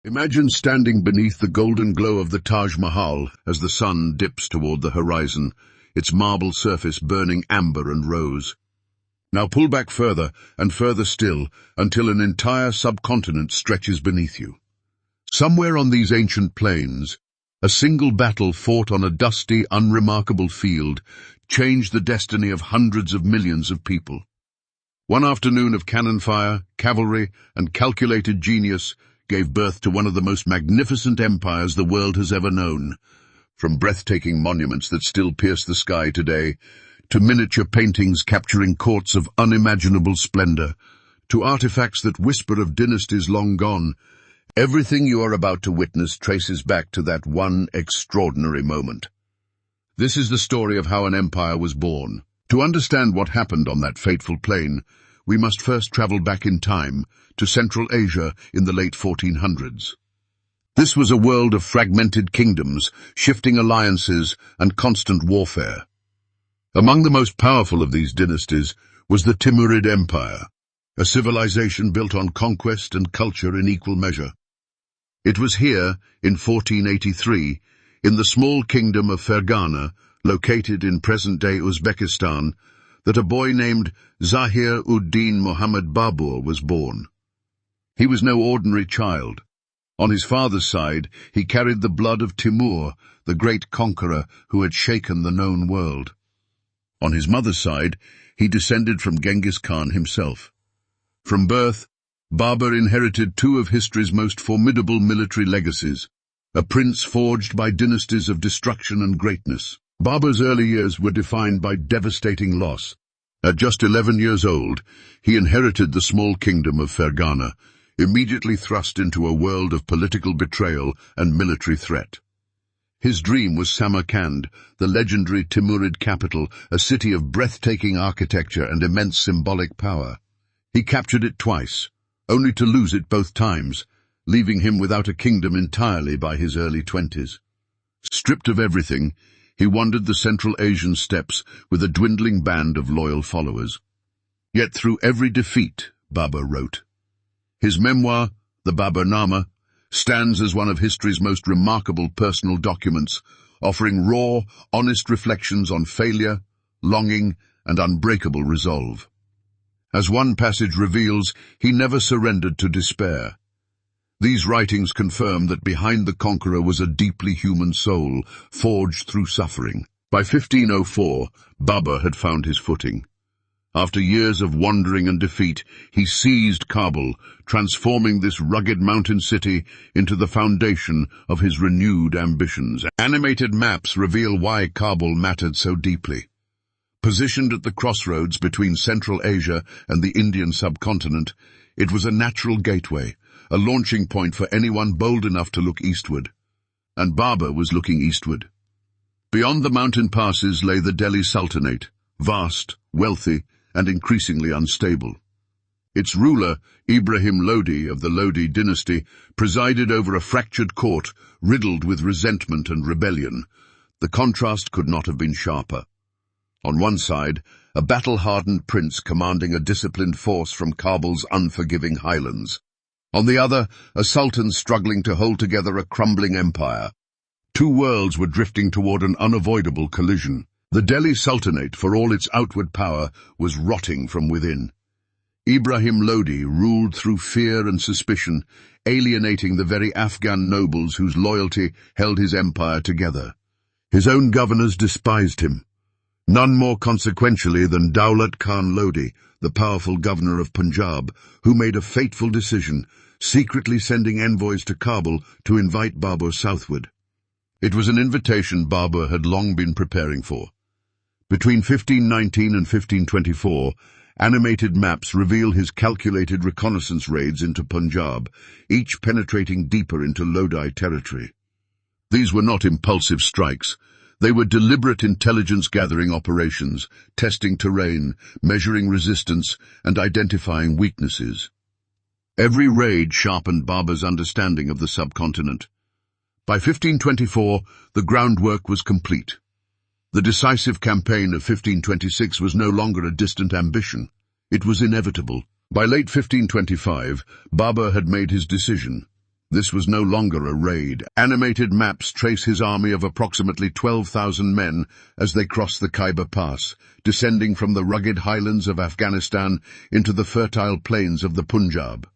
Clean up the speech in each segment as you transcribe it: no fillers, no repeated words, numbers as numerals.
Imagine standing beneath the golden glow of the Taj Mahal as the sun dips toward the horizon, its marble surface burning amber and rose. Now pull back further and further still until an entire subcontinent stretches beneath you. Somewhere on these ancient plains, a single battle fought on a dusty, unremarkable field changed the destiny of hundreds of millions of people. One afternoon of cannon fire, cavalry, and calculated genius gave birth to one of the most magnificent empires the world has ever known. From breathtaking monuments that still pierce the sky today, to miniature paintings capturing courts of unimaginable splendor, to artifacts that whisper of dynasties long gone, everything you are about to witness traces back to that one extraordinary moment. This is the story of how an empire was born. To understand what happened on that fateful plain, we must first travel back in time to Central Asia in the late 1400s. This was a world of fragmented kingdoms, shifting alliances, and constant warfare. Among the most powerful of these dynasties was the Timurid Empire, a civilization built on conquest and culture in equal measure. It was here, in 1483, in the small kingdom of Fergana, located in present-day Uzbekistan, that a boy named Zahir-ud-Din Muhammad Babur was born. He was no ordinary child. On his father's side, he carried the blood of Timur, the great conqueror who had shaken the known world. On his mother's side, he descended from Genghis Khan himself. From birth, Babur inherited two of history's most formidable military legacies, a prince forged by dynasties of destruction and greatness. Babur's early years were defined by devastating loss. At just 11 years old, he inherited the small kingdom of Fergana, immediately thrust into a world of political betrayal and military threat. His dream was Samarkand, the legendary Timurid capital, a city of breathtaking architecture and immense symbolic power. He captured it twice, only to lose it both times, leaving him without a kingdom entirely by his early 20s. Stripped of everything, he wandered the Central Asian steppes with a dwindling band of loyal followers. Yet through every defeat, Babur wrote. His memoir, the Baburnama, stands as one of history's most remarkable personal documents, offering raw, honest reflections on failure, longing, and unbreakable resolve. As one passage reveals, he never surrendered to despair. These writings confirm that behind the conqueror was a deeply human soul, forged through suffering. By 1504, Babur had found his footing. After years of wandering and defeat, he seized Kabul, transforming this rugged mountain city into the foundation of his renewed ambitions. Animated maps reveal why Kabul mattered so deeply. Positioned at the crossroads between Central Asia and the Indian subcontinent, it was a natural gateway, a launching point for anyone bold enough to look eastward. And Babur was looking eastward. Beyond the mountain passes lay the Delhi Sultanate, vast, wealthy, and increasingly unstable. Its ruler, Ibrahim Lodi of the Lodi dynasty, presided over a fractured court riddled with resentment and rebellion. The contrast could not have been sharper. On one side, a battle-hardened prince commanding a disciplined force from Kabul's unforgiving highlands. On the other, a sultan struggling to hold together a crumbling empire. Two worlds were drifting toward an unavoidable collision. The Delhi Sultanate, for all its outward power, was rotting from within. Ibrahim Lodi ruled through fear and suspicion, alienating the very Afghan nobles whose loyalty held his empire together. His own governors despised him. None more consequentially than Daulat Khan Lodi, the powerful governor of Punjab, who made a fateful decision, secretly sending envoys to Kabul to invite Babur southward. It was an invitation Babur had long been preparing for. Between 1519 and 1524, animated maps reveal his calculated reconnaissance raids into Punjab, each penetrating deeper into Lodi territory. These were not impulsive strikes. They were deliberate intelligence-gathering operations, testing terrain, measuring resistance, and identifying weaknesses. Every raid sharpened Babur's understanding of the subcontinent. By 1524, the groundwork was complete. The decisive campaign of 1526 was no longer a distant ambition. It was inevitable. By late 1525, Babur had made his decision. This was no longer a raid. Animated maps trace his army of approximately 12,000 men as they cross the Khyber Pass, descending from the rugged highlands of Afghanistan into the fertile plains of the Punjab.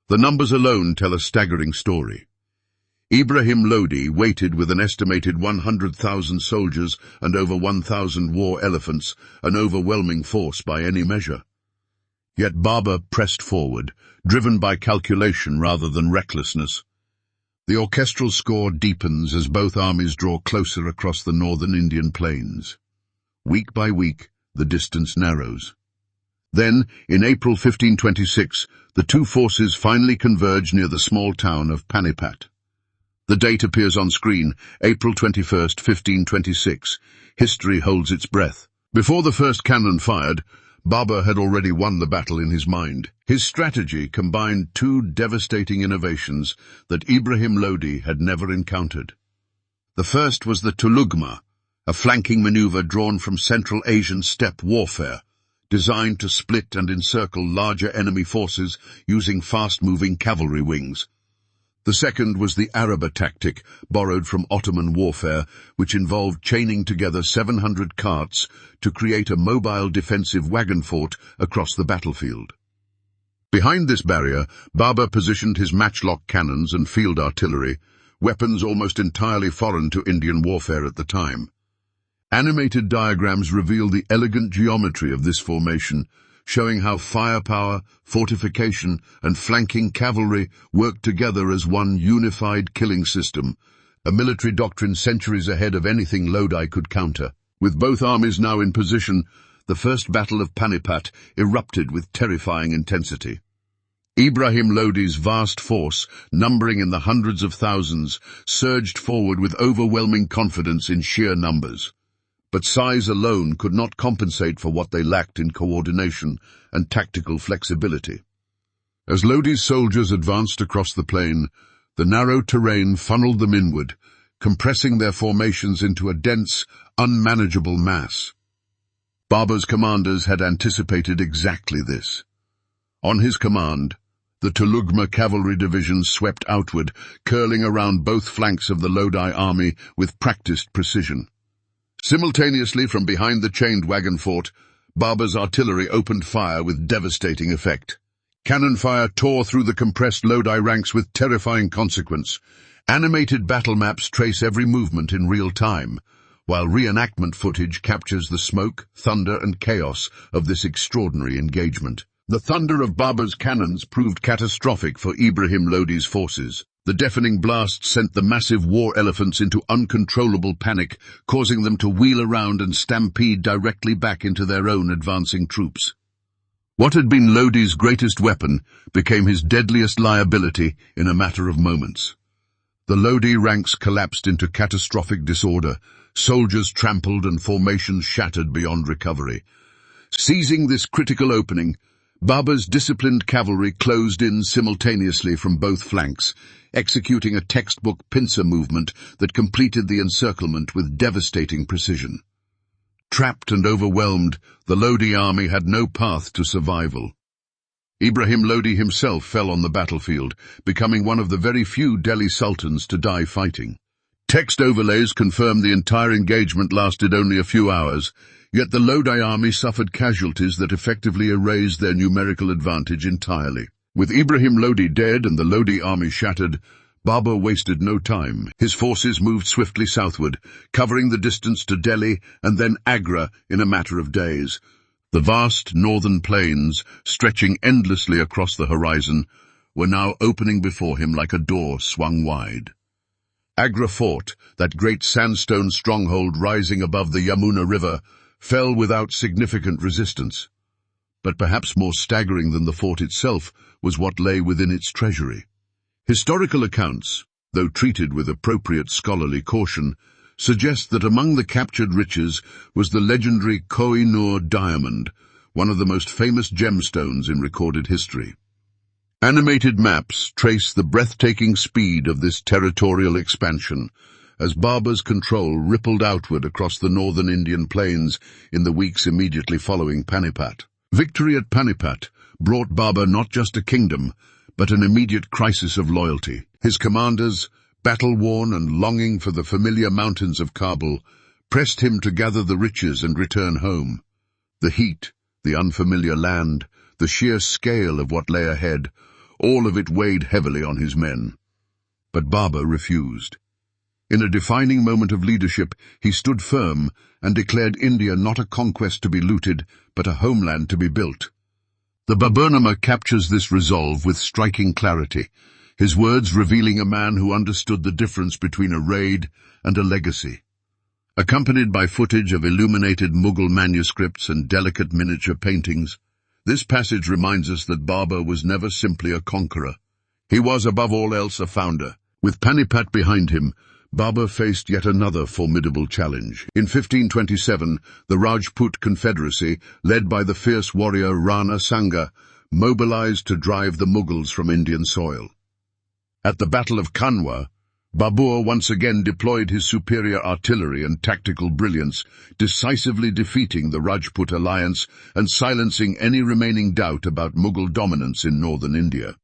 The numbers alone tell a staggering story. Ibrahim Lodi waited with an estimated 100,000 soldiers and over 1,000 war elephants, an overwhelming force by any measure. Yet Babur pressed forward, driven by calculation rather than recklessness. The orchestral score deepens as both armies draw closer across the northern Indian plains. Week by week, the distance narrows. Then, in April 1526, the two forces finally converge near the small town of Panipat. The date appears on screen, April 21st, 1526. History holds its breath. Before the first cannon fired, Babur had already won the battle in his mind. His strategy combined two devastating innovations that Ibrahim Lodi had never encountered. The first was the Tulugma, a flanking maneuver drawn from Central Asian steppe warfare, designed to split and encircle larger enemy forces using fast-moving cavalry wings. The second was the Araba tactic, borrowed from Ottoman warfare, which involved chaining together 700 carts to create a mobile defensive wagon fort across the battlefield. Behind this barrier, Babur positioned his matchlock cannons and field artillery, weapons almost entirely foreign to Indian warfare at the time. Animated diagrams reveal the elegant geometry of this formation, showing how firepower, fortification, and flanking cavalry worked together as one unified killing system, a military doctrine centuries ahead of anything Lodi could counter. With both armies now in position, the First Battle of Panipat erupted with terrifying intensity. Ibrahim Lodi's vast force, numbering in the hundreds of thousands, surged forward with overwhelming confidence in sheer numbers. But size alone could not compensate for what they lacked in coordination and tactical flexibility. As Lodi's soldiers advanced across the plain, the narrow terrain funneled them inward, compressing their formations into a dense, unmanageable mass. Babur's commanders had anticipated exactly this. On his command, the Tulugma cavalry division swept outward, curling around both flanks of the Lodi army with practiced precision. Simultaneously, from behind the chained wagon fort, Babur's artillery opened fire with devastating effect. Cannon fire tore through the compressed Lodi ranks with terrifying consequence. Animated battle maps trace every movement in real time, while reenactment footage captures the smoke, thunder, and chaos of this extraordinary engagement. The thunder of Babur's cannons proved catastrophic for Ibrahim Lodi's forces. The deafening blast sent the massive war elephants into uncontrollable panic, causing them to wheel around and stampede directly back into their own advancing troops. What had been Lodi's greatest weapon became his deadliest liability in a matter of moments. The Lodi ranks collapsed into catastrophic disorder, soldiers trampled and formations shattered beyond recovery. Seizing this critical opening, Babur's disciplined cavalry closed in simultaneously from both flanks, executing a textbook pincer movement that completed the encirclement with devastating precision. Trapped and overwhelmed, the Lodi army had no path to survival. Ibrahim Lodi himself fell on the battlefield, becoming one of the very few Delhi sultans to die fighting. Text overlays confirm the entire engagement lasted only a few hours, yet the Lodi army suffered casualties that effectively erased their numerical advantage entirely. With Ibrahim Lodi dead and the Lodi army shattered, Babur wasted no time. His forces moved swiftly southward, covering the distance to Delhi and then Agra in a matter of days. The vast northern plains, stretching endlessly across the horizon, were now opening before him like a door swung wide. Agra Fort, that great sandstone stronghold rising above the Yamuna River, fell without significant resistance. But perhaps more staggering than the fort itself was what lay within its treasury. Historical accounts, though treated with appropriate scholarly caution, suggest that among the captured riches was the legendary Koh-i-Noor diamond, one of the most famous gemstones in recorded history. Animated maps trace the breathtaking speed of this territorial expansion, as Babur's control rippled outward across the northern Indian plains in the weeks immediately following Panipat. Victory at Panipat brought Babur not just a kingdom, but an immediate crisis of loyalty. His commanders, battle-worn and longing for the familiar mountains of Kabul, pressed him to gather the riches and return home. The heat, the unfamiliar land, the sheer scale of what lay ahead, all of it weighed heavily on his men. But Babur refused. In a defining moment of leadership, he stood firm and declared India not a conquest to be looted, but a homeland to be built. The Baburnama captures this resolve with striking clarity, his words revealing a man who understood the difference between a raid and a legacy. Accompanied by footage of illuminated Mughal manuscripts and delicate miniature paintings, this passage reminds us that Babur was never simply a conqueror. He was, above all else, a founder. With Panipat behind him, Babur faced yet another formidable challenge. In 1527, the Rajput Confederacy, led by the fierce warrior Rana Sanga, mobilized to drive the Mughals from Indian soil. At the Battle of Kanwa, Babur once again deployed his superior artillery and tactical brilliance, decisively defeating the Rajput alliance and silencing any remaining doubt about Mughal dominance in northern India.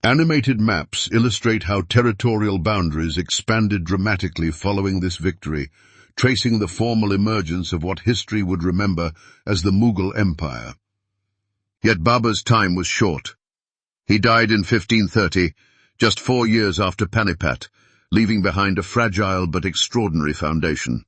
Animated maps illustrate how territorial boundaries expanded dramatically following this victory, tracing the formal emergence of what history would remember as the Mughal Empire. Yet Babur's time was short. He died in 1530, just 4 years after Panipat, leaving behind a fragile but extraordinary foundation.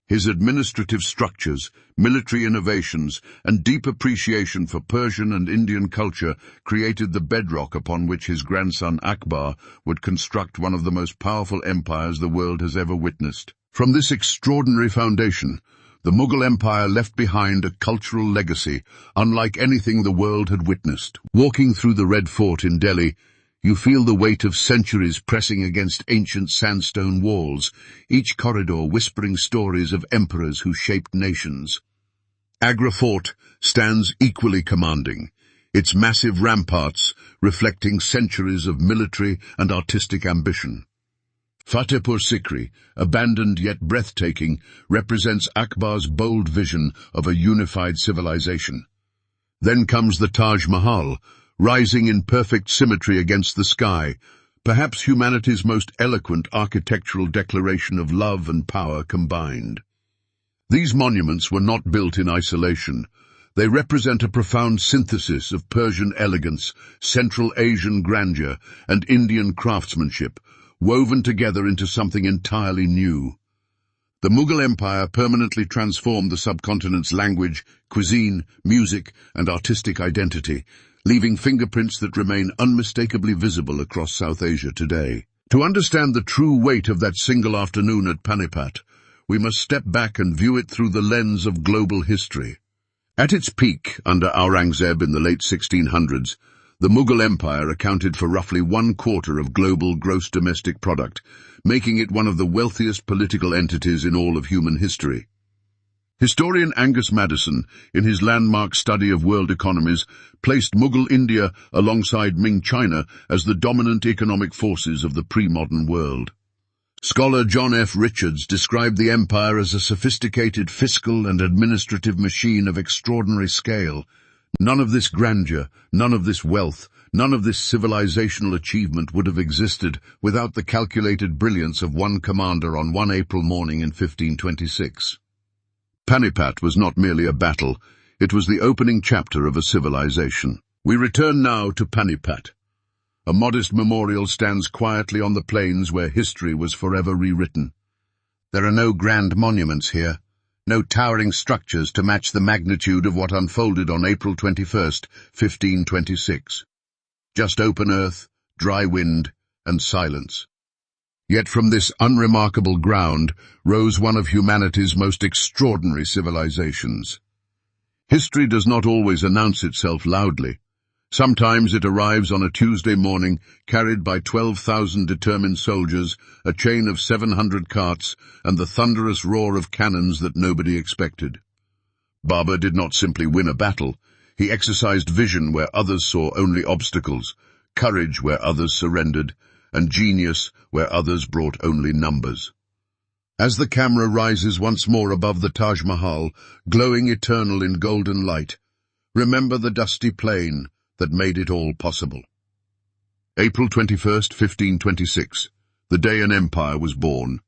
His administrative structures, military innovations, and deep appreciation for Persian and Indian culture created the bedrock upon which his grandson Akbar would construct one of the most powerful empires the world has ever witnessed. From this extraordinary foundation, the Mughal Empire left behind a cultural legacy unlike anything the world had witnessed. Walking through the Red Fort in Delhi, you feel the weight of centuries pressing against ancient sandstone walls, each corridor whispering stories of emperors who shaped nations. Agra Fort stands equally commanding, its massive ramparts reflecting centuries of military and artistic ambition. Fatehpur Sikri, abandoned yet breathtaking, represents Akbar's bold vision of a unified civilization. Then comes the Taj Mahal, rising in perfect symmetry against the sky, perhaps humanity's most eloquent architectural declaration of love and power combined. These monuments were not built in isolation. They represent a profound synthesis of Persian elegance, Central Asian grandeur, and Indian craftsmanship, woven together into something entirely new. The Mughal Empire permanently transformed the subcontinent's language, cuisine, music, and artistic identity, leaving fingerprints that remain unmistakably visible across South Asia today. To understand the true weight of that single afternoon at Panipat, we must step back and view it through the lens of global history. At its peak, under Aurangzeb in the late 1600s, the Mughal Empire accounted for roughly 1/4 of global gross domestic product, making it one of the wealthiest political entities in all of human history. Historian Angus Maddison, in his landmark study of world economies, placed Mughal India alongside Ming China as the dominant economic forces of the pre-modern world. Scholar John F. Richards described the empire as a sophisticated fiscal and administrative machine of extraordinary scale. None of this grandeur, none of this wealth, none of this civilizational achievement would have existed without the calculated brilliance of one commander on one April morning in 1526. Panipat was not merely a battle, it was the opening chapter of a civilization. We return now to Panipat. A modest memorial stands quietly on the plains where history was forever rewritten. There are no grand monuments here, no towering structures to match the magnitude of what unfolded on April 21st, 1526. Just open earth, dry wind, and silence. Yet from this unremarkable ground rose one of humanity's most extraordinary civilizations. History does not always announce itself loudly. Sometimes it arrives on a Tuesday morning, carried by 12,000 determined soldiers, a chain of 700 carts, and the thunderous roar of cannons that nobody expected. Babur did not simply win a battle. He exercised vision where others saw only obstacles, courage where others surrendered, and genius where others brought only numbers. As the camera rises once more above the Taj Mahal, glowing eternal in golden light, remember the dusty plain that made it all possible. April 21st, 1526, the day an empire was born.